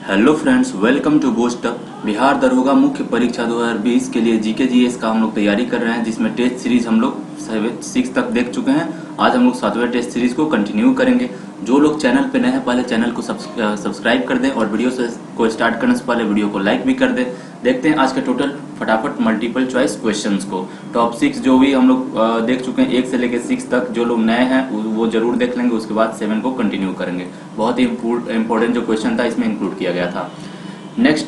Hello friends, welcome to Boost Up. Bihar दरोगा मुख्य परीक्षा 2020 के लिए जीके जीएस का हम लोग तैयारी कर रहे हैं, जिसमें टेस्ट सीरीज हम लोग 6 तक देख चुके हैं। आज हम लोग 7वें टेस्ट सीरीज को कंटिन्यू करेंगे। जो लोग चैनल पे नए हैं पहले चैनल को सब्सक्राइब कर दें और वीडियो को स्टार्ट करने से पहले वीडियो को लाइक भी कर दें। देखते हैं आज के टोटल फटाफट मल्टीपल चॉइस क्वेश्चंस को। टॉप 6 जो भी हम लोग देख चुके हैं 1 से लेकर 6 तक, जो लोग नए हैं वो जरूर देख लेंगे। उसके बाद 7 को कंटिन्यू करेंगे। बहुत ही इंपॉर्टेंट जो क्वेश्चन था इसमें इंक्लूड किया गया था। नेक्स्ट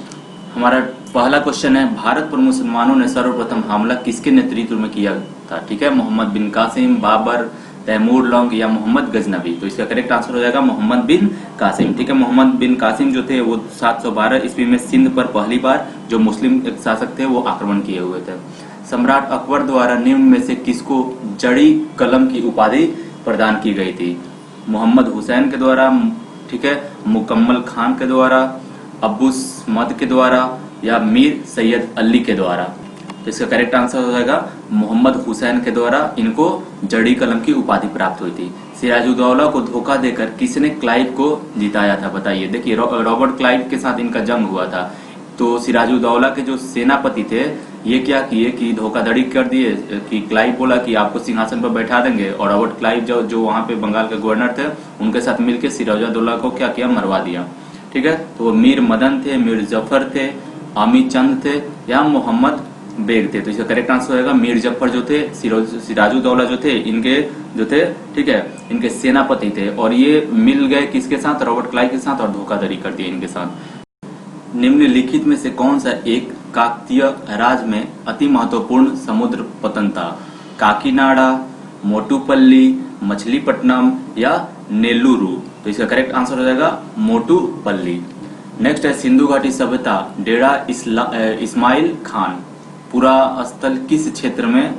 हमारा पहला क्वेश्चन है, भारत पर मुसलमानों ने सर्वप्रथम हमला किसके नेतृत्व में किया था? ठीक है, मोहम्मद बिन कासिम, बाबर, तैमूर लॉन्ग या मोहम्मद गजनवी। तो इसका करेक्ट आंसर हो जाएगा मोहम्मद बिन कासिम। ठीक है, मोहम्मद बिन कासिम जो थे वो 712 ईस्वी में सिंध पर पहली बार जो मुस्लिम शासक थे वो आक्रमण किए हुए थे। सम्राट अकबर द्वारा निम्न में से किसको जड़ी कलम की उपाधि प्रदान की गई थी? मोहम्मद हुसैन के द्वारा, ठीक है, मुकम्मल खान के द्वारा, अब्बू समद के द्वारा या मीर सैयद अली के द्वारा। तो इसका करेक्ट आंसर हो जाएगा मोहम्मद हुसैन के द्वारा इनको जड़ी कलम की उपाधि प्राप्त हुई थी। सिराजुद्दौला को धोखा देकर किसने क्लाइव को जिताया था? बताइए। देखिए, रॉबर्ट क्लाइव के साथ इनका जंग हुआ था। तो सिराजुद्दौला के जो सेनापति थे ये क्या किए कि धोखाधड़ी कर दिए कि क्लाइव बोला कि आपको सिंहासन पर बैठा देंगे, और रॉबर्ट क्लाइव जो वहां पे बंगाल के गवर्नर थे उनके साथ मिलकर सिराजुद्दौला को क्या किया, मरवा दिया। ठीक है, तो वो मीर मदन थे, मीर जफर थे, आमी चंद थे या मोहम्मद बेग थे। तो इसका करेक्ट आंसर होगा मीर जफर जो थे, सिराजुद्दौला जो थे इनके जो थे, ठीक है, इनके सेनापति थे, और ये मिल गए किसके साथ? रॉबर्ट क्लाइव के साथ, और धोखाधड़ी कर दी इनके साथ। निम्नलिखित में से कौन सा एक काकतीय राज में अति महत्वपूर्ण समुद्र पतन था? काकीनाडा, मोटुपल्ली, मछलीपट्टनम या नेल्लूरू। तो इसका करेक्ट आंसर हो जाएगा मोटुपल्ली। नेक्स्ट है, सिंधु घाटी सभ्यता डेरा इस्माइल खान पुरा स्थल किस क्षेत्र में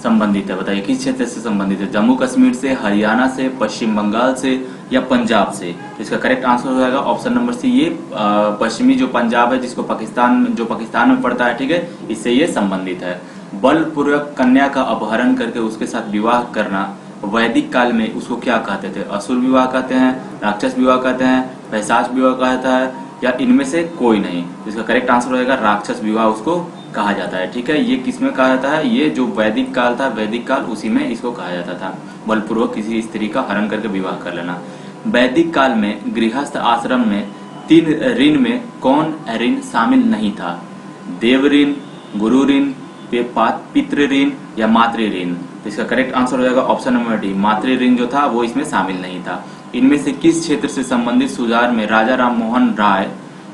संबंधित है? बताइए, किस क्षेत्र से संबंधित है? जम्मू कश्मीर से, हरियाणा से, पश्चिम बंगाल से या पंजाब से? तो इसका करेक्ट आंसर हो जाएगा ऑप्शन नंबर सी, ये पश्चिमी जो पंजाब है जिसको पाकिस्तान में पड़ता है, ठीक है, इससे ये संबंधित है। बलपूर्वक कन्या का अपहरण करके उसके साथ विवाह करना वैदिक काल में उसको क्या कहते थे? असुर विवाह कहते हैं, राक्षस विवाह कहते हैं, पैशाच विवाह कहता है या इनमें से कोई नहीं? इसका करेक्ट आंसर हो जाएगा राक्षस विवाह उसको कहा जाता है। ठीक है, ये किसमें कहा जाता है? ये जो वैदिक काल था, वैदिक काल, उसी में इसको कहा जाता था, बलपूर्वक किसी स्त्री का हरण करके विवाह कर लेना। वैदिक काल में गृहस्थ आश्रम में 3 ऋण में कौन ऋण शामिल नहीं था? देव ऋण, गुरु ऋण, पितृ ऋण या मातृ ऋण? तो इसका करेक्ट आंसर हो जाएगा ऑप्शन नंबर डी, मातृ ऋण जो था वो इसमें शामिल नहीं था। इनमें से किस क्षेत्र से संबंधित सुधार में राजा राम मोहन राय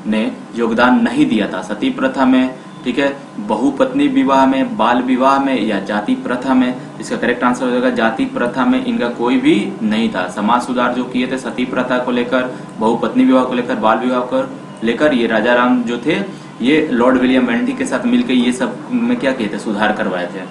ने योगदान नहीं दिया था? सती प्रथा में, ठीक है, बहुपत्नी विवाह में, बाल विवाह में या जाति प्रथा में? इसका करेक्ट आंसर हो जाएगा जाति प्रथा में इनका कोई भी नहीं था। समाज सुधार जो किए थे सती प्रथा को लेकर, बहुपत्नी विवाह को लेकर, बाल विवाह को लेकर, ये राजा राम जो थे ये लॉर्ड विलियम बेंटिंग के साथ मिलकर ये सब में क्या किए थे? सुधार करवाए थे।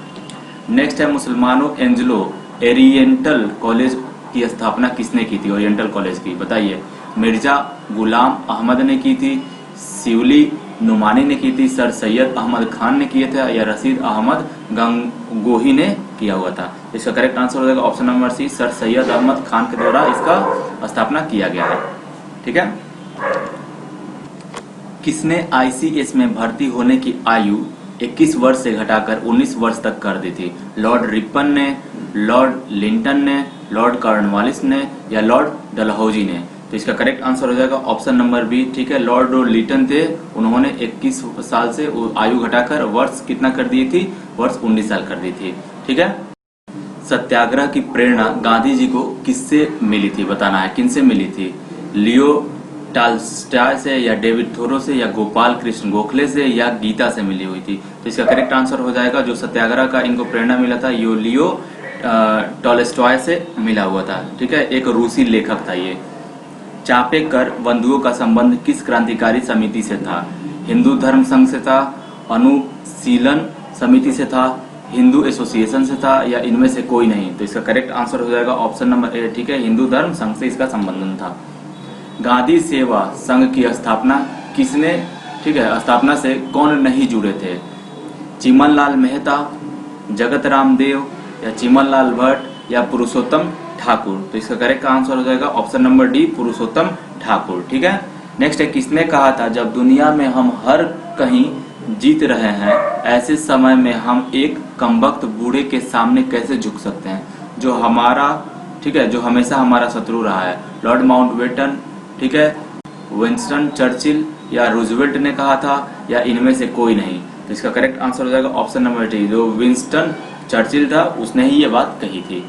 नेक्स्ट है, मुसलमानों एंजेलो ओरिएंटल कॉलेज की स्थापना किसने की थी? ओरिएंटल कॉलेज की, बताइए। मिर्जा गुलाम अहमद ने की थी, शिवली नुमानी ने की थी, सर सैयद अहमद खान ने किए थे या रशीद अहमद गंगोही ने किया हुआ था? इसका करेक्ट आंसर हो जाएगा option number C, sir Syed Ahmad Khan के द्वारा इसका स्थापना किया गया है। ठीक है, किसने आईसीएस में भर्ती होने की आयु 21 वर्ष से घटाकर 19 वर्ष तक कर दी थी? लॉर्ड रिपन ने, लॉर्ड लिंटन ने, लॉर्ड कॉर्नवालिस ने या लॉर्ड डलहौजी ने? तो इसका करेक्ट आंसर हो जाएगा ऑप्शन नंबर बी, ठीक है, लॉर्ड लिंटन थे, उन्होंने 21 साल से आयु घटाकर वर्ष कितना कर दी थी? वर्ष 19 साल कर दी थी। ठीक है, सत्याग्रह की प्रेरणा गांधी जी को किससे मिली थी? बताना है किनसे मिली थी? लियो टॉल्स्टॉय से या डेविड थोरो से या गोपाल कृष्ण गोखले से या गीता से मिली हुई थी? तो इसका करेक्ट आंसर हो जाएगा जो सत्याग्रह का इनको प्रेरणा मिला था ये लियो टॉल्स्टॉय से मिला हुआ था। ठीक है, एक रूसी लेखक था ये। चापेकर बंधुओं का संबंध किस क्रांतिकारी समिति से था? हिंदू धर्म संघ से था, अनुशीलन समिति से था, हिंदू एसोसिएशन से था या इनमें से कोई नहीं? तो इसका करेक्ट आंसर हो जाएगा ऑप्शन नंबर ए, ठीक है, हिंदू धर्म संघ से इसका संबंध था। गांधी सेवा संघ की स्थापना किसने, ठीक है, स्थापना से कौन नहीं जुड़े थे? चिमनलाल मेहता, जगत राम देव या चिमनलाल भट्ट या पुरुषोत्तम ठाकुर? तो इसका करेक्ट आंसर हो जाएगा ऑप्शन नंबर डी, पुरुषोत्तम ठाकुर। ठीक है, नेक्स्ट है किसने कहा था जब दुनिया में हम हर कहीं जीत रहे हैं ऐसे समय में हम एक कमबख्त बूढ़े के सामने कैसे झुक सकते हैं जो हमारा, ठीक है, जो हमेशा हमारा शत्रु रहा है। लॉर्ड माउंटबेटन, ठीक है, विंस्टन चर्चिल या रूजवेल्ट ने कहा था, या इनमें से कोई नहीं। तो इसका करेक्ट आंसर हो जाएगा ऑप्शन नंबर डी, जो विंस्टन चर्चिल था उसने ही ये बात कही थी।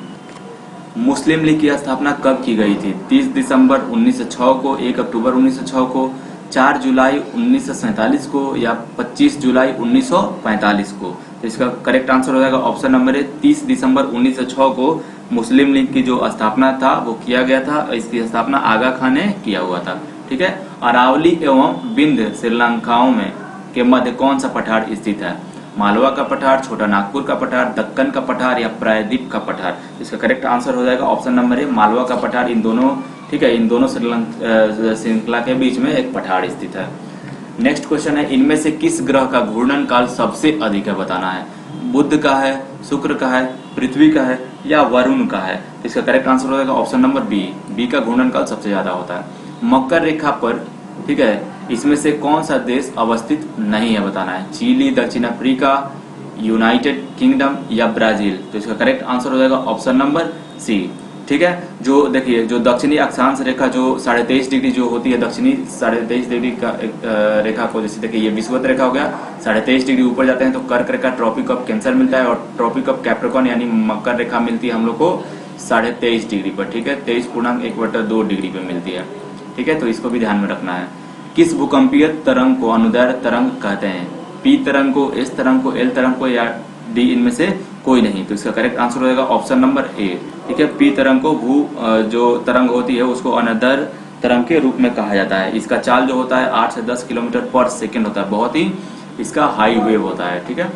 मुस्लिम लीग की स्थापना कब की गई थी? 30 दिसंबर 1906 को, 1 अक्टूबर 1906 को, 4 जुलाई 1947 को, या 25 जुलाई 1945 को। तो इसका करेक्ट आंसर हो जाएगा ऑप्शन नंबर ए, 30 दिसंबर 1906 को मुस्लिम लीग की जो स्थापना था वो किया गया था। इसकी स्थापना आगा खान ने किया हुआ था, ठीक है। अरावली एवं विंध्य श्रीलंकाओं में के मध्य कौन सा पठार स्थित है? मालवा का पठार, छोटा नागपुर का पठार, दक्कन का पठार, या प्रायद्वीप का पठार। इसका करेक्ट आंसर हो जाएगा ऑप्शन नंबर ए, मालवा का पठार। इन दोनों, ठीक है, इन दोनों श्रृंखला के बीच में एक पठार स्थित है। नेक्स्ट क्वेश्चन है इनमें से किस ग्रह का घूर्णन काल सबसे अधिक है? बताना है। बुध का है, शुक्र का है, पृथ्वी का है, या वरुण का है? इसका करेक्ट आंसर हो जाएगा ऑप्शन नंबर बी का घूर्णन काल सबसे ज्यादा होता है। मकर रेखा पर, ठीक है, इसमें से कौन सा देश अवस्थित नहीं है? बताना है। चिली, दक्षिण अफ्रीका, यूनाइटेड किंगडम, या ब्राजील? तो इसका करेक्ट आंसर हो जाएगा ऑप्शन नंबर सी, ठीक है। जो देखिए, जो दक्षिणी अक्षांश रेखा जो 23.5 डिग्री जो होती है, दक्षिणी 23.5 डिग्री का रेखा को, जैसे देखिए ये विषुवत रेखा हो गया, 23.5 डिग्री ऊपर जाते हैं तो कर्क रेखा, ट्रॉपिक ऑफ कैंसर मिलता है, और ट्रॉपिक ऑफ कैप्रिकॉर्न यानी मकर रेखा मिलती है हम लोग को 23.5 डिग्री पर, ठीक है, 23.1/2 डिग्री पे मिलती है, ठीक है। तो इसको भी ध्यान में रखना है। किस भूकंपीय तरंग को अनुदैर्ध्य तरंग कहते हैं? पी तरंग को, एस तरंग को, एल तरंग को, या डी इनमें से कोई नहीं? तो इसका करेक्ट आंसर हो जाएगा ऑप्शन नंबर ए, ठीक है। पी तरंग को जो तरंग होती है उसको अनुदैर्ध्य तरंग के रूप में कहा जाता है। इसका चाल जो होता है 8 से 10 किलोमीटर पर सेकेंड होता है, बहुत ही इसका हाई वेव होता है, ठीक है।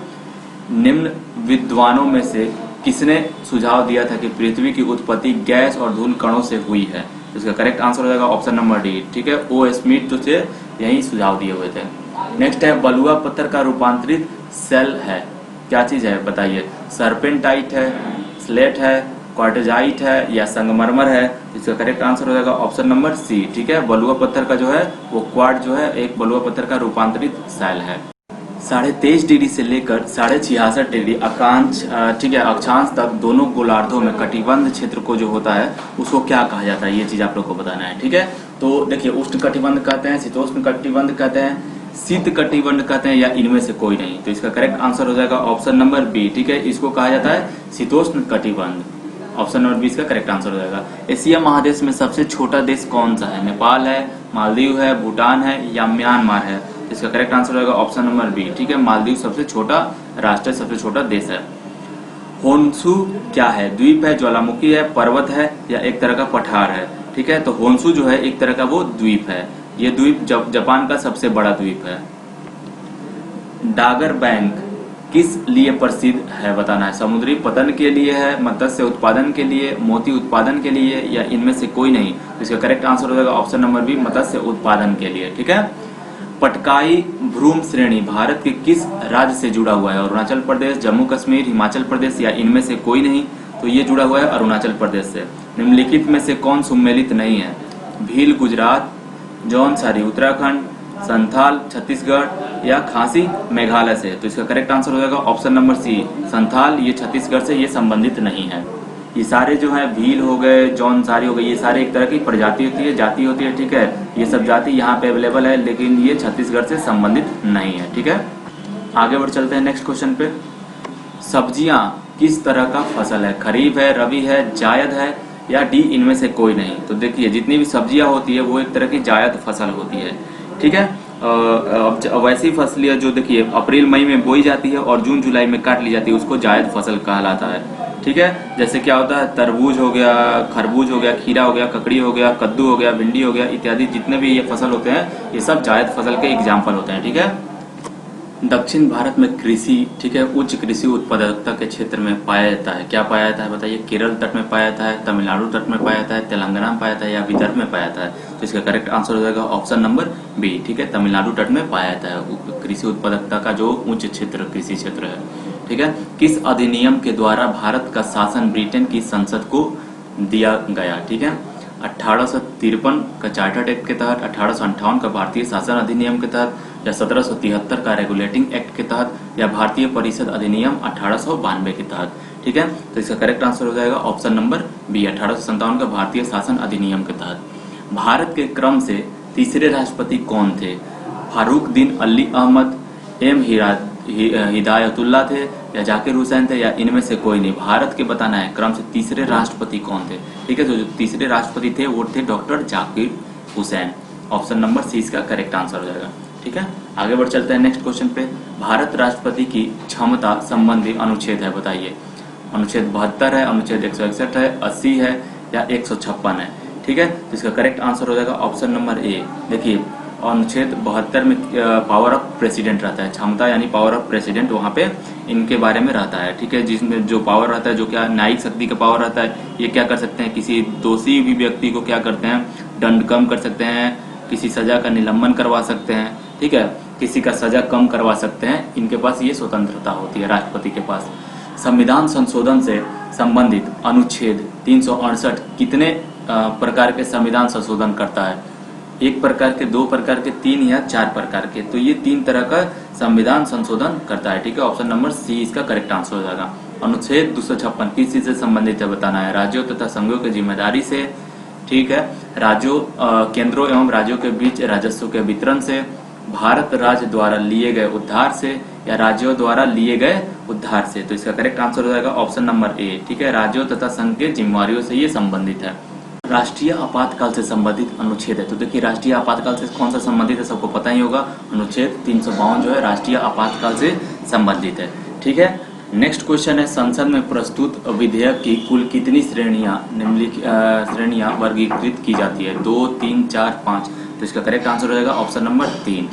निम्न विद्वानों में से किसने सुझाव दिया था कि पृथ्वी की उत्पत्ति गैस और धूल कणों से हुई है? इसका करेक्ट आंसर हो जाएगा ऑप्शन नंबर डी, ठीक है। ओ स्मिथ जो थे यही सुझाव दिए हुए थे। नेक्स्ट है बलुआ पत्थर का रूपांतरित सेल है, क्या चीज है? बताइए। सर्पेंटाइट है, स्लेट है, क्वार्टजाइट है, या संगमरमर है? इसका करेक्ट आंसर हो जाएगा ऑप्शन नंबर सी, ठीक है। बलुआ पत्थर का जो है वो क्वार्ट जो है एक बलुआ पत्थर का रूपांतरित सेल है। 23.5 डिग्री से लेकर 66.5 डिग्री अक्षांश, ठीक है, अक्षांश तक दोनों गोलार्धों में कटिबंध क्षेत्र को जो होता है उसको क्या कहा जाता है? ये चीज आप लोग को बताना है, ठीक है। तो देखिए, उष्ण कटिबंध कहते हैं, शीतोष्ण कटिबंध कहते हैं, शीत कटिबंध कहते हैं, या इनमें से कोई नहीं? तो इसका करेक्ट आंसर हो जाएगा ऑप्शन नंबर बी, ठीक है। इसको कहा जाता है शीतोष्ण कटिबंध। ऑप्शन नंबर बी इसका करेक्ट आंसर हो जाएगा। एशिया महादेश में सबसे छोटा देश कौन सा है? नेपाल है, मालदीव है, भूटान है, या म्यांमार है? इसका करेक्ट आंसर होगा ऑप्शन नंबर बी, ठीक है। मालदीव सबसे छोटा राष्ट्र है, सबसे छोटा देश है। होन्शु क्या है? द्वीप है, ज्वालामुखी है, पर्वत है, या एक तरह का पठार है? ठीक है, तो होन्शु जो है एक तरह का वो द्वीप है। ये द्वीप जापान का सबसे बड़ा द्वीप है। डागर बैंक किस लिए प्रसिद्ध है? बताना है। समुद्री पतन के लिए है, मत्स्य उत्पादन के लिए, मोती उत्पादन के लिए, या इनमें से कोई नहीं? इसका करेक्ट आंसर हो जाएगा ऑप्शन नंबर बी, मत्स्य उत्पादन के लिए, ठीक है। पटकाई भ्रूम श्रेणी भारत के किस राज्य से जुड़ा हुआ है? अरुणाचल प्रदेश, जम्मू कश्मीर, हिमाचल प्रदेश, या इनमें से कोई नहीं? तो ये जुड़ा हुआ है अरुणाचल प्रदेश से। निम्नलिखित में से कौन सम्मिलित नहीं है? भील गुजरात, जौनसारी उत्तराखंड, संथाल छत्तीसगढ़, या खासी मेघालय से? तो इसका करेक्ट आंसर हो जाएगा ऑप्शन नंबर सी, संथाल। ये छत्तीसगढ़ से ये संबंधित नहीं है। ये सारे जो है भील हो गए, जौनसारी हो गए, ये सारे एक तरह की प्रजाति होती है, जाति होती है, ठीक है। ये सब जाति यहाँ पे अवेलेबल है, लेकिन ये छत्तीसगढ़ से संबंधित नहीं है, ठीक है। आगे बढ़ चलते हैं नेक्स्ट क्वेश्चन पे। सब्जियां किस तरह का फसल है? खरीफ है, रबी है, जायद है, या डी इनमें से कोई नहीं? तो देखिए, जितनी भी सब्जियां होती है वो एक तरह की जायद फसल होती है, ठीक है। अब वैसी फसलियां जो देखिए अप्रैल मई में बोई जाती है और जून जुलाई में काट ली जाती है, उसको जायद फसल कहलाता है, ठीक है। जैसे क्या होता है, तरबूज हो गया, खरबूज हो गया, खीरा हो गया, ककड़ी हो गया, कद्दू हो गया, भिंडी हो गया, इत्यादि जितने भी ये फसल होते हैं ये सब जायद फसल के एग्जाम्पल होते हैं, ठीक है। दक्षिण भारत में कृषि, ठीक है, उच्च कृषि उत्पादकता के क्षेत्र में पाया जाता है। क्या पाया जाता है बताइए? केरल तट में पाया जाता है, तमिलनाडु तट में पाया जाता है, तेलंगाना में पाया जाता है, या विदर्भ में पाया जाता है? तो इसका करेक्ट आंसर हो जाएगा ऑप्शन नंबर बी, ठीक है, तमिलनाडु तट में पाया जाता है कृषि उत्पादकता का जो उच्च क्षेत्र कृषि क्षेत्र है, ठीक है। किस अधिनियम के द्वारा भारत का शासन ब्रिटेन की संसद को दिया गया? ठीक है, 1853 का चार्टर्ड एक्ट के तहत, 1858 का भारतीय शासन अधिनियम के तहत, या 1773 का रेगुलेटिंग एक्ट के तहत, या भारतीय परिषद अधिनियम 1892 के तहत। ठीक है, तो इसका करेक्ट आंसर हो जाएगा ऑप्शन नंबर बी, 1857 का भारतीय शासन अधिनियम के तहत। भारत के क्रम से तीसरे राष्ट्रपति कौन थे? फारूकदीन अली अहमद, एम हिदायतुल्लाह थे, या जाकिर हुसैन थे, या इनमें से कोई नहीं। भारत के बताना है क्रम से तीसरे राष्ट्रपति कौन थे। ठीक है, तो जो तीसरे राष्ट्रपति थे वो थे doctor Zakir Hussain. Option number C इसका करेक्ट आंसर हो जाएगा। ठीक है, आगे बढ़ चलते हैं नेक्स्ट क्वेश्चन पे। भारत राष्ट्रपति की क्षमता संबंधी अनुच्छेद है, बताइए। अनुच्छेद 72 है, अनुच्छेद 161 है, 80 है, या 156 है। ठीक है, तो इसका करेक्ट आंसर हो जाएगा ऑप्शन नंबर ए। देखिए, अनुच्छेद 72 में पावर ऑफ प्रेसिडेंट रहता है, क्षमता यानी पावर ऑफ प्रेसिडेंट, वहाँ पे इनके बारे में रहता है। ठीक है, जिसमें जो पावर रहता है, जो क्या न्यायिक शक्ति का पावर रहता है, ये क्या कर सकते हैं, किसी दोषी भी व्यक्ति को क्या करते हैं, दंड कम कर सकते हैं, किसी सजा का निलंबन करवा सकते हैं। ठीक है, किसी का सजा कम करवा सकते हैं, इनके पास ये स्वतंत्रता होती है राष्ट्रपति के पास। संविधान संशोधन से संबंधित अनुच्छेद 368 कितने प्रकार के संविधान संशोधन करता है? एक प्रकार के, दो प्रकार के, तीन या चार प्रकार के? तो ये 3 तरह का संविधान संशोधन करता है। ठीक है, ऑप्शन नंबर सी इसका करेक्ट आंसर हो जाएगा। अनुच्छेद 256 किस चीज से संबंधित है, बताना है। राज्यों तथा संघों की जिम्मेदारी से। ठीक है, राज्यों केंद्रों एवं राज्यों के बीच राजस्व के वितरण से, भारत राज्य द्वारा लिए गए उद्धार से, या राज्यों द्वारा लिए गए उद्धार से। तो इसका करेक्ट आंसर हो जाएगा ऑप्शन नंबर ए। ठीक है, राज्यों तथा संघ के जिम्मेवारियों से ये संबंधित है। राष्ट्रीय आपातकाल से संबंधित अनुच्छेद है, तो देखिए राष्ट्रीय आपातकाल से कौन सा संबंधित है, सबको पता ही होगा। अनुच्छेद 352 जो है राष्ट्रीय आपातकाल से संबंधित है। ठीक है, नेक्स्ट क्वेश्चन है, संसद में प्रस्तुत विधेयक की कुल कितनी श्रेणियां वर्गीकृत की जाती है? 2, 3, 4, 5। तो इसका करेक्ट आंसर हो जाएगा ऑप्शन नंबर 3।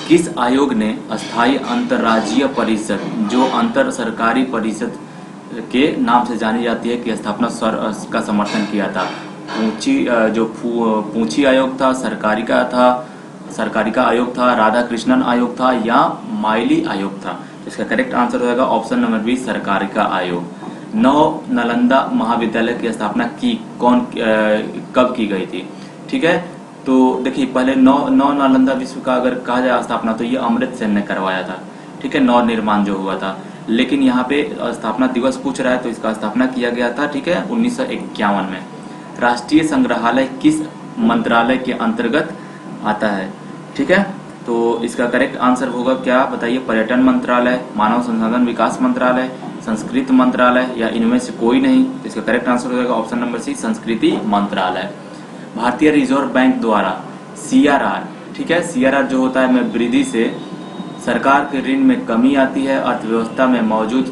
किस आयोग ने अस्थायी अंतर्राज्यीय परिषद, जो अंतर सरकारी परिषद के नाम से जानी जाती है, की स्थापना का समर्थन किया था? पूंछी आयोग था, सरकारी का आयोग था, राधा कृष्णन आयोग था, या माइली आयोग था? इसका करेक्ट आंसर हो जाएगा ऑप्शन नंबर बी, सरकारी का आयोग। नव नालंदा महाविद्यालय की स्थापना कब की गई थी? ठीक है, तो देखिए पहले नव नालंदा विश्व का अगर कहा जाए स्थापना, तो ये अमृत सेन ने करवाया था। ठीक है, नव निर्माण जो हुआ था, लेकिन यहाँ पे स्थापना दिवस पूछ रहा है, तो इसका स्थापना किया गया था। ठीक है, 1951 में। राष्ट्रीय संग्रहालय किस मंत्रालय के अंतर्गत आता है? ठीक है, तो इसका करेक्ट आंसर होगा क्या, बताइए। पर्यटन मंत्रालय, मानव संसाधन विकास मंत्रालय, संस्कृति मंत्रालय, या इनमें से कोई नहीं? तो इसका करेक्ट आंसर हो जाएगा ऑप्शन नंबर सी, संस्कृति मंत्रालय। भारतीय रिजर्व बैंक द्वारा CRR, ठीक है, CRR जो होता है में वृद्धि से सरकार के ऋण में कमी आती है, अर्थव्यवस्था में मौजूद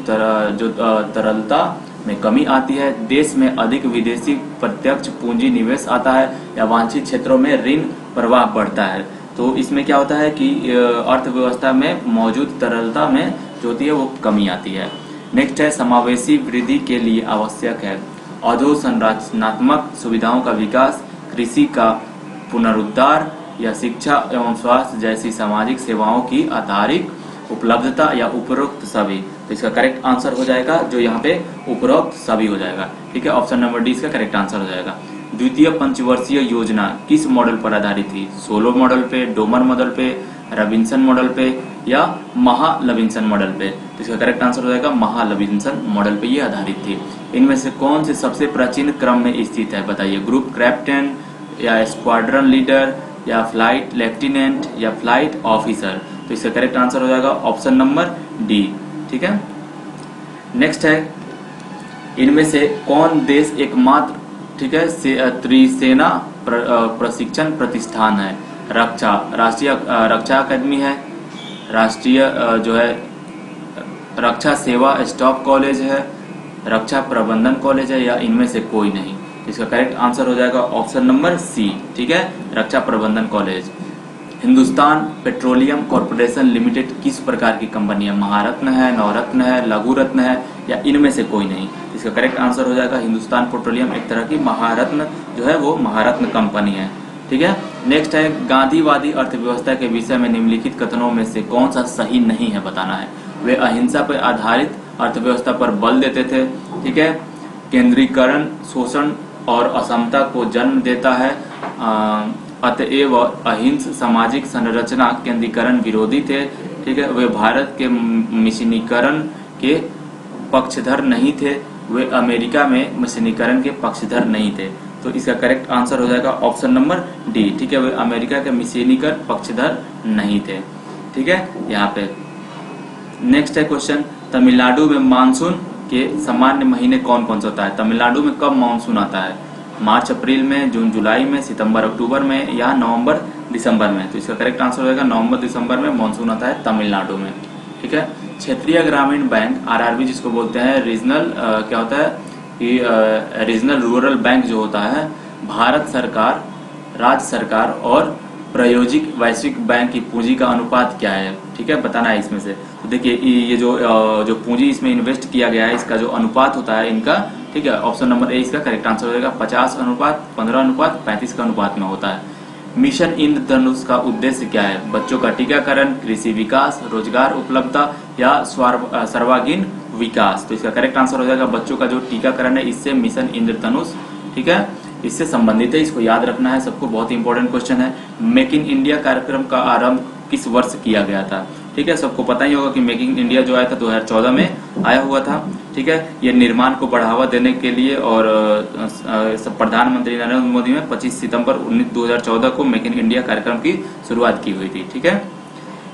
तरलता में कमी आती है, देश में अधिक विदेशी प्रत्यक्ष पूंजी निवेश आता है, या वांछित क्षेत्रों में ऋण प्रवाह बढ़ता है। तो इसमें क्या होता है कि अर्थव्यवस्था में मौजूद तरलता में जो होती है वो कमी आती है। नेक्स्ट है, समावेशी वृद्धि के लिए आवश्यक है अधोसंरचनात्मक सुविधाओं का विकास, कृषि का पुनरुद्धार, या शिक्षा एवं स्वास्थ्य जैसी सामाजिक सेवाओं की आधारिक उपलब्धता, या उपरोक्त सभी? तो इसका करेक्ट आंसर हो जाएगा जो यहाँ पे उपरोक्त सभी हो जाएगा। ठीक है, ऑप्शन नंबर डी इसका करेक्ट आंसर हो जाएगा। द्वितीय पंचवर्षीय योजना किस मॉडल पर आधारित थी? सोलो मॉडल पे, डोमर मॉडल पे, रॉबिन्सन मॉडल पे, या महालविन्सन मॉडल पे? तो इसका करेक्ट आंसर हो जाएगा महालविन्सन मॉडल पे ये आधारित थी। इनमें से कौन से सबसे प्राचीन क्रम में स्थित है, बताइए। ग्रुप कैप्टन, या स्क्वाड्रन लीडर, या फ्लाइट लेफ्टिनेंट, या फ्लाइट ऑफिसर? तो इसका करेक्ट आंसर हो जाएगा ऑप्शन नंबर डी। ठीक है, नेक्स्ट है, इनमें से कौन देश एकमात्र, ठीक है, त्रिसेना प्रशिक्षण प्रतिष्ठान है? राष्ट्रीय रक्षा अकादमी है, राष्ट्रीय जो है रक्षा सेवा स्टाफ कॉलेज है, रक्षा प्रबंधन कॉलेज है, या इनमें से कोई नहीं? इसका करेक्ट आंसर हो जाएगा ऑप्शन नंबर सी। ठीक है, रक्षा प्रबंधन college. Hindustan petroleum corporation limited किस प्रकार की कंपनी है? महारत्न है, नवरत्न है, लघु रत्न है, या इनमें से कोई नहीं? इसका करेक्ट आंसर हो जाएगा हिंदुस्तान पेट्रोलियम एक तरह की महारत्न जो है वो महारत्न कंपनी है। ठीक है, नेक्स्ट है, गांधीवादी अर्थव्यवस्था के विषय में निम्नलिखित कथनों में से कौन सा सही नहीं है, बताना है। वे अहिंसा पर आधारित अर्थव्यवस्था पर बल देते थे। ठीक है, केंद्रीकरण, शोषण और असमता को जन्म देता है। अतएव अहिंस सामाजिक संरचना केंद्रीकरण विरोधी थे। ठीक है, वे भारत के मिशनीकरण के पक्षधर नहीं थे, वे अमेरिका में मिशनीकरण के पक्षधर नहीं थे। तो इसका करेक्ट आंसर हो जाएगा ऑप्शन नंबर डी। ठीक है, वे अमेरिका के मिशनीकरण पक्षधर नहीं थे। ठीक है, यहाँ पे नेक्स्ट है क्वेश्चन, तमिलनाडु में मानसून के सामान्य महीने कौन कौन से होता है? तमिलनाडु में कब मानसून आता है? मार्च अप्रैल में, जून जुलाई में, सितंबर अक्टूबर में या नवंबर दिसंबर में? तो इसका करेक्ट आंसर हो जाएगा नवंबर दिसंबर में मानसून आता है तमिलनाडु में। ठीक है, क्षेत्रीय ग्रामीण बैंक आरआरबी जिसको बोलते हैं, रीजनल क्या होता है कि रीजनल रूरल बैंक जो होता है, भारत सरकार, राज्य सरकार और प्रायोजिक वैश्विक बैंक की पूंजी का अनुपात क्या है? ठीक है, बताना है इसमें से। तो देखिए ये जो पूंजी इसमें इन्वेस्ट किया गया है, इसका जो अनुपात होता है इनका, ठीक है, ऑप्शन नंबर ए इसका करेक्ट आंसर हो जाएगा। 50:15:35 का अनुपात में होता है। मिशन इंद्रधनुष का उद्देश्य क्या है? बच्चों का टीकाकरण, कृषि विकास, रोजगार उपलब्धता या सर्वांगीण विकास? तो इसका करेक्ट आंसर हो जाएगा बच्चों का जो टीकाकरण है, इससे मिशन इंद्रधनुष, ठीक है, इससे संबंधित है। इसको याद रखना है सबको, बहुत इंपॉर्टेंट क्वेश्चन है। मेक इन इंडिया कार्यक्रम का आरंभ किस वर्ष किया गया था? ठीक है, सबको पता ही होगा कि मेक इन इंडिया जो आया था 2014 में आया हुआ था। ठीक है, ये निर्माण को बढ़ावा देने के लिए और प्रधानमंत्री नरेंद्र मोदी में 25 सितंबर 2014 को मेक इन इंडिया कार्यक्रम की शुरुआत की हुई थी। ठीक है,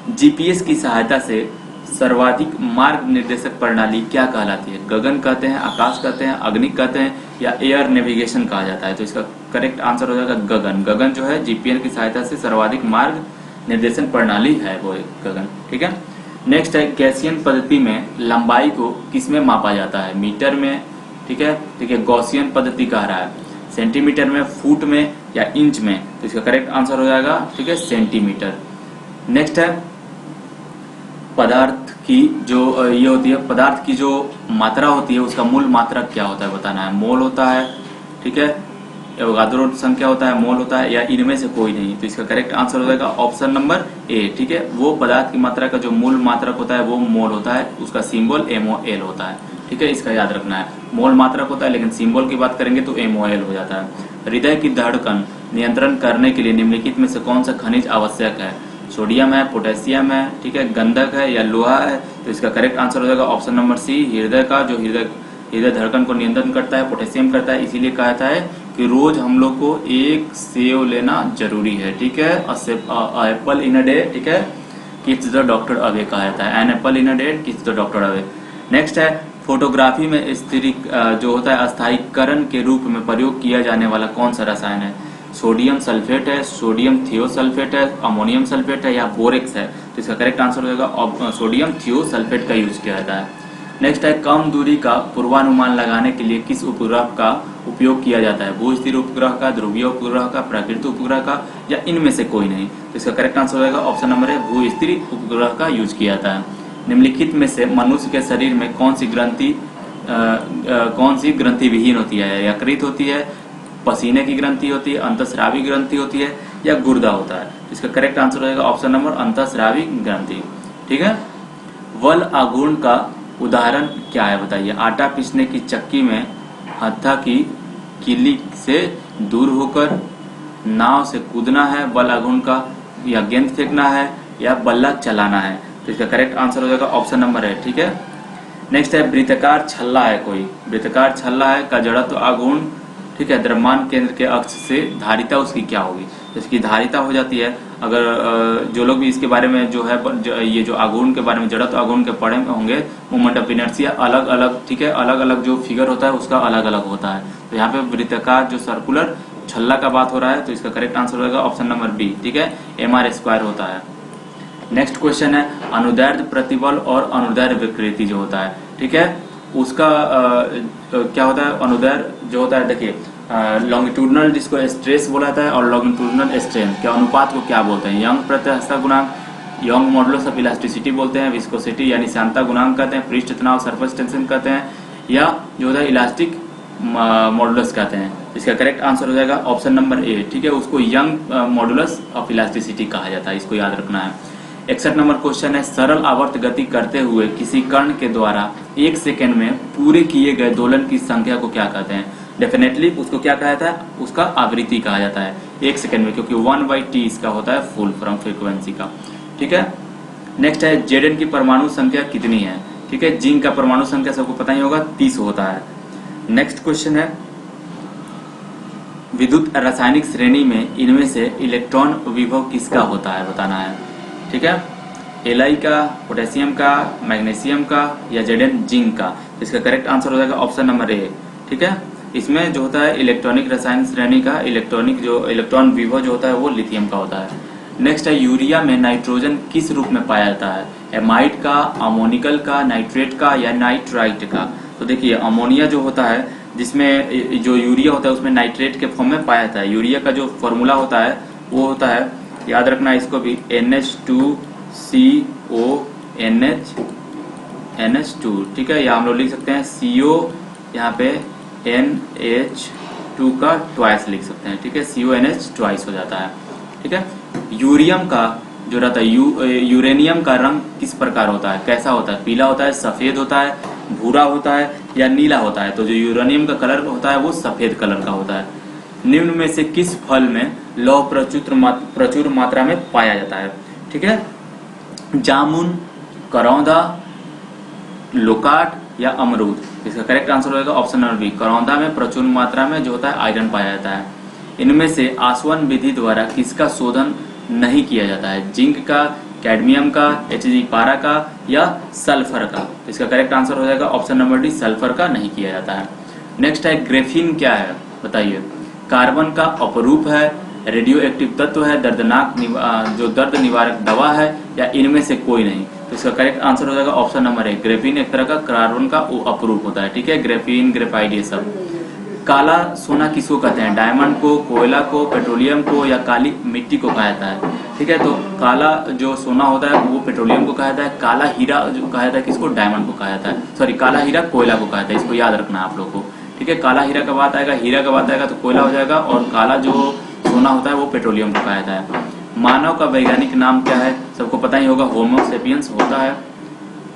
जीपीएस की सहायता से सर्वाधिक मार्ग निर्देशक प्रणाली क्या कहलाती है? गगन कहते हैं, आकाश कहते हैं, अग्नि कहते हैं या एयर नेविगेशन कहा जाता है? तो इसका करेक्ट आंसर हो जाएगा गगन। गगन जो है जीपीएस की सहायता से सर्वाधिक मार्ग निर्देशन प्रणाली है वो गगन। ठीक है, नेक्स्ट है, गॉसियन पद्धति में लंबाई को किसमें मापा जाता है? मीटर में? ठीक है, देखिए गॉसियन पद्धति कह रहा है, सेंटीमीटर में, फुट में या इंच में? तो इसका करेक्ट आंसर हो जाएगा, ठीक है, सेंटीमीटर। नेक्स्ट है, पदार्थ की जो ये होती है, पदार्थ की जो मात्रा होती है उसका मूल मात्रक क्या होता है बताना है? मोल होता है, ठीक है, अवगाद्रो संख्या होता है, मोल होता है या इनमें से कोई नहीं? तो इसका करेक्ट आंसर हो जाएगा ऑप्शन नंबर ए। ठीक है, वो पदार्थ की मात्रा का जो मूल मात्रक होता है वो मोल होता है, उसका सिंबल MOL होता है। ठीक है, इसका याद रखना है। मोल मात्रक होता है लेकिन सिंबल की बात करेंगे तो MOL हो जाता है। हृदय की धड़कन नियंत्रण करने के लिए निम्नलिखित में से कौन सा खनिज आवश्यक है? सोडियम है, पोटेशियम है, ठीक है, गंधक है या लोहा है? तो इसका करेक्ट आंसर हो जाएगा ऑप्शन नंबर सी। हृदय का जो हृदय धड़कन को नियंत्रण करता है, पोटेशियम करता है, इसीलिए कहता है कि रोज हम लोग को एक सेव लेना जरूरी है। ठीक है, एप्पल इन अ डे, ठीक है, कीप्स द डॉक्टर अवे कहा जाता है। An apple in a day keeps the doctor away. Next है, फोटोग्राफी में जो होता है स्थायीकरण के रूप में प्रयोग किया जाने वाला कौन सा रसायन है? सोडियम सल्फेट है, सोडियम थियोसल्फेट है, अमोनियम सल्फेट है या बोरेक्स है? तो इसका करेक्ट आंसर हो जाएगा सोडियम थियोसल्फेट का यूज किया जाता है। नेक्स्ट है, कम दूरी का पूर्वानुमान लगाने के लिए किस उपग्रह का उपयोग किया जाता है? भू स्थिर उपग्रह का, ध्रुवीय उपग्रह का, प्राकृतिक उपग्रह का या इनमें से कोई नहीं? तो इसका करेक्ट आंसर हो जाएगा ऑप्शन नंबर है, भू स्थिर उपग्रह का यूज किया जाता है। निम्नलिखित में से मनुष्य के शरीर में कौन सी ग्रंथि विहीन होती है? यकृत होती है, पसीने की ग्रंथि होती है, अंतःस्रावी ग्रंथि होती है या गुर्दा होता है? इसका करेक्ट आंसर हो जाएगा ऑप्शन नंबर अंतःस्रावी ग्रंथि। ठीक है, वल आघूर्ण का उदाहरण क्या है बताइए? आटा पीसने की चक्की में हत्था की किली से दूर होकर नाव से कूदना है वल आघूर्ण का, या गेंद फेंकना है या बल्ला चलाना है? तो इसका करेक्ट आंसर हो जाएगा ऑप्शन नंबर है। ठीक है, नेक्स्ट है, वृत्ताकार छल्ला है कोई, वृत्ताकार छल्ला है का जड़त्व आघूर्ण, ठीक है, द्रव्यमान केंद्र के अक्ष से धारिता उसकी क्या होगी? इसकी धारिता हो जाती है, अगर जो लोग भी इसके बारे में जो है ये जो आघूर्ण के बारे में, जड़त्व आघूर्ण के पढ़े होंगे, मोमेंट ऑफ इनर्शिया अलग अलग, ठीक है, अलग अलग जो फिगर होता है उसका अलग अलग होता है। तो यहाँ पे वृत्ताकार जो सर्कुलर छल्ला का बात हो रहा है, तो इसका करेक्ट आंसर होगा ऑप्शन नंबर बी। ठीक है, mr² होता है। नेक्स्ट क्वेश्चन है, अनुदैर्ध्य प्रतिबल और अनुदैर्ध्य विकृति जो होता है, ठीक है, उसका क्या होता है? अनुदैर्ध्य जो होता है, देखिए लॉन्गिट्यूडनल जिसको स्ट्रेस बोला जाता है और लॉन्गिट्यूडनल स्ट्रेन के अनुपात को क्या बोलते हैं? यंग प्रत्यास्थता गुणांक, यंग मॉडुलस ऑफ इलास्टिसिटी बोलते हैं, विस्कोसिटी यानी श्यानता गुणांक कहते हैं, पृष्ठ तनाव सरफेस टेंशन कहते हैं, या जो होता है इलास्टिक मॉडुलस कहते हैं। इसका करेक्ट आंसर हो जाएगा ऑप्शन नंबर ए। ठीक है, उसको यंग मॉडुलस ऑफ इलास्टिसिटी कहा जाता है, इसको याद रखना है। 61 नंबर क्वेश्चन है, सरल आवर्त गति करते हुए किसी कण के द्वारा 1 सेकेंड में पूरे किए गए दोलन की संख्या को क्या कहते हैं? डेफिनेटली उसको क्या कहा जाता है, उसका आवृत्ति कहा जाता है 1 सेकेंड में, क्योंकि 1/t इसका होता है फुल फ्रॉम फ्रीक्वेंसी का। ठीक है, नेक्स्ट है Zn की परमाणु संख्या कितनी है। ठीक है, जिंक का परमाणु संख्या सबको पता ही होगा 30 होता है। नेक्स्ट क्वेश्चन है विद्युत रासायनिक श्रेणी में इनमें से इलेक्ट्रॉन विभव किसका होता है, बताना है। ठीक है, Li का, पोटेशियम का, मैग्नीशियम का या Zn जिंक का। इसका करेक्ट आंसर हो जाएगा ऑप्शन नंबर ए। ठीक है, इसमें जो होता है इलेक्ट्रॉनिक रासायनिक श्रेणी का इलेक्ट्रॉन विभव जो होता है वो लिथियम का होता है। नेक्स्ट है यूरिया में नाइट्रोजन किस रूप में पाया जाता है, एमाइड का, अमोनिकल का, नाइट्रेट का या नाइट्राइट का। तो देखिए अमोनिया जो होता है, जिसमें जो यूरिया होता है उसमें नाइट्रेट के फॉर्म में पाया जाता है। यूरिया का जो फॉर्मूला होता है वो होता है, याद रखना इसको भी, NH2CONH2। ठीक है, या हम लोग लिख सकते हैं CO, यहाँ पे NH2 का ट्वाइस लिख सकते हैं। ठीक है, CONH ट्वाइस हो जाता है। ठीक है, यूरियम का जो रहता है यूरेनियम का रंग किस प्रकार होता है, कैसा होता है, पीला होता है, सफेद होता है, भूरा होता है या नीला होता है। तो जो यूरेनियम का कलर होता है वो सफेद कलर का होता है। निम्न में से किस फल में लौह प्रचुर मात्रा में पाया जाता है। ठीक है, जामुन, करौंदा, लोकाट या अमरूद। इसका करेक्ट आंसर होगा ऑप्शन नंबर बी, करौंदा में प्रचुर मात्रा में जो होता है आयरन पाया जाता है। इनमें से आसवन विधि द्वारा किसका शोधन नहीं किया जाता है, जिंक का, कैडमियम का, Hg पारा का या सल्फर का। इसका करेक्ट आंसर हो जाएगा ऑप्शन नंबर डी, सल्फर का नहीं किया जाता है। नेक्स्ट है ग्रेफीन क्या है, बताइए। कार्बन का अपरूप है, रेडियो एक्टिव तत्व है, जो दर्द निवारक दवा है या इनमें से कोई नहीं। तो इसका करेक्ट आंसर हो जाएगा ऑप्शन नंबर ए, ग्रेफीन एक तरह का कार्बन का अपरूप होता है। ठीक है, ग्रेफीन, ग्रेफाइट ये सब। काला सोना किसको कहते हैं, डायमंड को, कोयला को, पेट्रोलियम को या काली मिट्टी को कहा जाता है। ठीक है, तो काला जो सोना होता है वो पेट्रोलियम को कहा जाता है, काला हीरा जो कहा जाता है किसको, डायमंड को कहा जाता है, सॉरी काला हीरा कोयला को कहा जाता है। इसको याद रखना है आप लोग को। ठीक है, काला हीरा का बात आएगा, हीरा का बात आएगा तो कोयला हो जाएगा, और काला जो सोना होता है वो पेट्रोलियम को कहा जाता है। मानव का वैज्ञानिक नाम क्या है, सबको पता ही होगा, होमो सेपियंस होता है।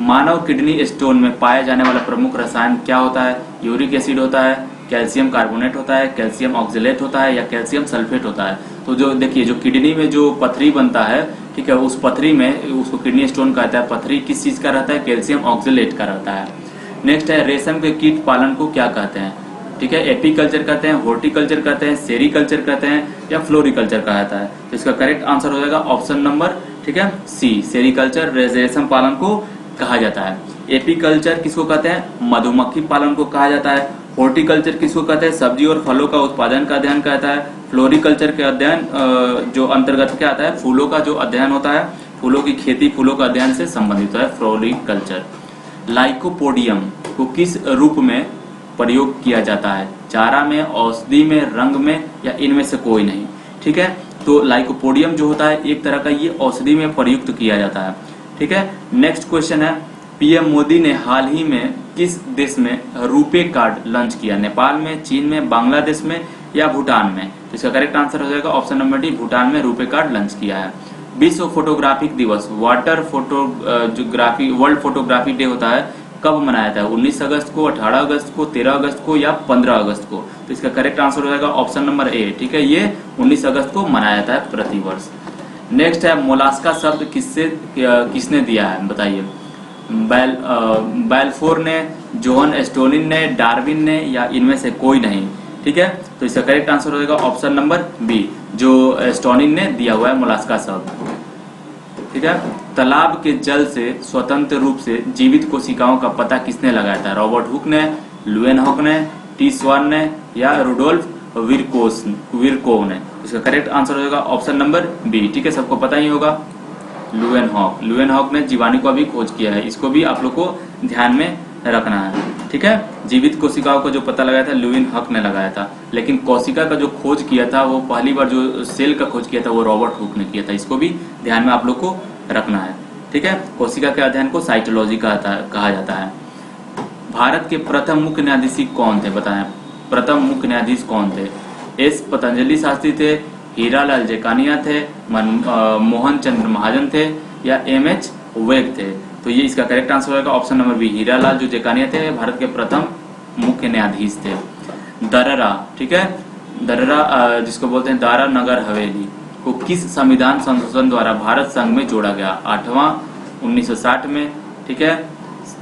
मानव किडनी स्टोन में पाया जाने वाला प्रमुख रसायन क्या होता है, यूरिक एसिड होता है, कैल्शियम कार्बोनेट होता है, कैल्शियम ऑक्जेलेट होता है या कैल्शियम सल्फेट होता है। तो जो देखिए जो किडनी में जो पथरी बनता है, ठीक है, उस पथरी में उसको किडनी स्टोन कहता है। पथरी किस चीज का रहता है, कैल्शियम ऑक्जेलेट का रहता है। नेक्स्ट है रेशम के कीट पालन को क्या कहते हैं। ठीक है, एपीकल्चर कहते हैं, हॉर्टिकल्चर कहते हैं, सेरीकल्चर कहते हैं या फ्लोरिकल्चर कहा जाता है। तो इसका करेक्ट आंसर हो जाएगा ऑप्शन नंबर, ठीक है, सी, सेरीकल्चर रेशम पालन को कहा जाता है। एपीकल्चर किसको कहते हैं, मधुमक्खी पालन को कहा जाता है। हॉर्टिकल्चर किसको कहते हैं, सब्जी और फलों का उत्पादन का अध्ययन कहता है। फ्लोरिकल्चर के अध्ययन जो अंतर्गत क्या आता है, फूलों का जो अध्ययन होता है, फूलों की खेती, फूलों का अध्ययन से संबंधित है फ्लोरिकल्चर। लाइकोपोडियम को किस रूप में प्रयोग किया जाता है, चारा में, औषधि में, रंग में या इनमें से कोई नहीं। ठीक है, तो लाइकोपोडियम जो होता है एक तरह का ये औषधि में प्रयुक्त किया जाता है। ठीक है, नेक्स्ट क्वेश्चन है पीएम मोदी ने हाल ही में किस देश में रुपे कार्ड लॉन्च किया, नेपाल में, चीन में, बांग्लादेश में या भूटान में। तो इसका करेक्ट आंसर हो जाएगा ऑप्शन नंबर डी, भूटान में रुपे कार्ड लॉन्च किया है। विश्व फोटोग्राफिक दिवस, वर्ल्ड फोटोग्राफी डे होता है, कब मनाया जाता है, 19 अगस्त को, 18 अगस्त को, 13 अगस्त को या 15 अगस्त को। तो इसका करेक्ट आंसर हो जाएगा ऑप्शन नंबर ए। ठीक है, ये 19 अगस्त को मनाया जाता है प्रतिवर्ष। नेक्स्ट है मोलास्का शब्द किसने दिया है, बताइए। बैलफोर ने, जोहन एस्टोनिन ने, डार्विन ने या इनमें से कोई नहीं। ठीक है, तो इसका करेक्ट आंसर हो जाएगा ऑप्शन नंबर बी, जो एस्टोनिन ने दिया हुआ है मोलास्का शब्द। ठीक है, तालाब के जल से स्वतंत्र रूप से जीवित कोशिकाओं का पता किसने लगाया था, रॉबर्ट हुक ने, लुएनहॉक ने, टी स्वान ने या रुडोल्फ विरकोव ने। इसका करेक्ट आंसर हो जाएगा ऑप्शन नंबर बी। ठीक है, सबको पता ही होगा, लुएनहॉक ने जीवाणु का भी खोज किया है, इसको भी आप लोग को ध्यान में रखना है। ठीक है, जीवित कोशिकाओं को जो पता लगाया था लुएनहॉक ने लगाया था, लेकिन कोशिका का जो खोज किया था वो पहली बार जो सेल का खोज किया था वो रॉबर्ट हुक ने किया था, इसको भी ध्यान में आप लोग को रखना है। ठीक है, कोशिका के अध्ययन को साइटोलॉजी कहा जाता है। भारत के प्रथम मुख्य न्यायाधीश कौन थे, बताएं, प्रथम मुख्य न्यायाधीश कौन थे। एस पतंजलि शास्त्री थे, हीरालाल जेकानिया थे, मोहन चंद्र महाजन थे या एमएच वेग थे। तो ये इसका करेक्ट आंसर होगा ऑप्शन नंबर बी, हीरालाल जो जेकानिया थे भारत के प्रथम मुख्य न्यायाधीश थे। दररा, ठीक है, दररा जिसको बोलते हैं दारा नगर हवेली को किस संविधान संशोधन द्वारा भारत संघ में जोड़ा गया? 8वां 1960 में, ठीक है,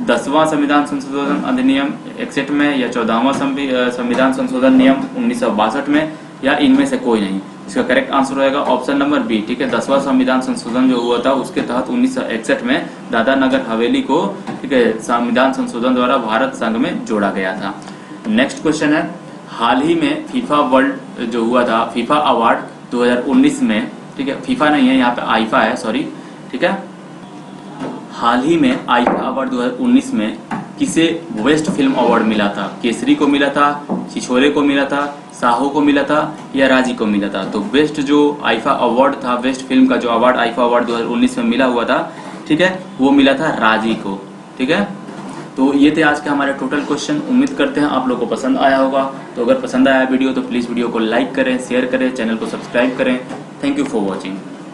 10वां संविधान संशोधन अधिनियम 61 में, या 14वां संविधान संशोधन नियम 1962 में, या इनमें से कोई नहीं। इसका करेक्ट आंसर होगा ऑप्शन नंबर बी, ठीक है, 10वां संविधान संशोधन जो हुआ था उसके तहत 1961 में दादरा नगर हवेली को, ठीक है, संविधान संशोधन द्वारा भारत संघ में जोड़ा गया था। नेक्स्ट क्वेश्चन है, हाल ही में फीफा वर्ल्ड जो हुआ था, फीफा अवार्ड 2019 में, ठीक है, फीफा नहीं है यहाँ पे आईफा है, सॉरी, ठीक है, हाल ही में आईफा अवार्ड 2019 में किसे बेस्ट फिल्म अवार्ड मिला था? केसरी को मिला था, छिछोरे को मिला था, साहो को मिला था, या राजी को मिला था? तो बेस्ट जो आईफा अवार्ड था, बेस्ट फिल्म का जो अवार्ड आईफा अवार्ड 2019 में मिला हुआ था, ठीक है, वो मिला था राजी को, ठीक है। तो ये थे आज के हमारे टोटल क्वेश्चन। उम्मीद करते हैं आप लोगों को पसंद आया होगा। तो अगर पसंद आया वीडियो तो प्लीज़ वीडियो को लाइक करें, शेयर करें, चैनल को सब्सक्राइब करें। Thank you for watching.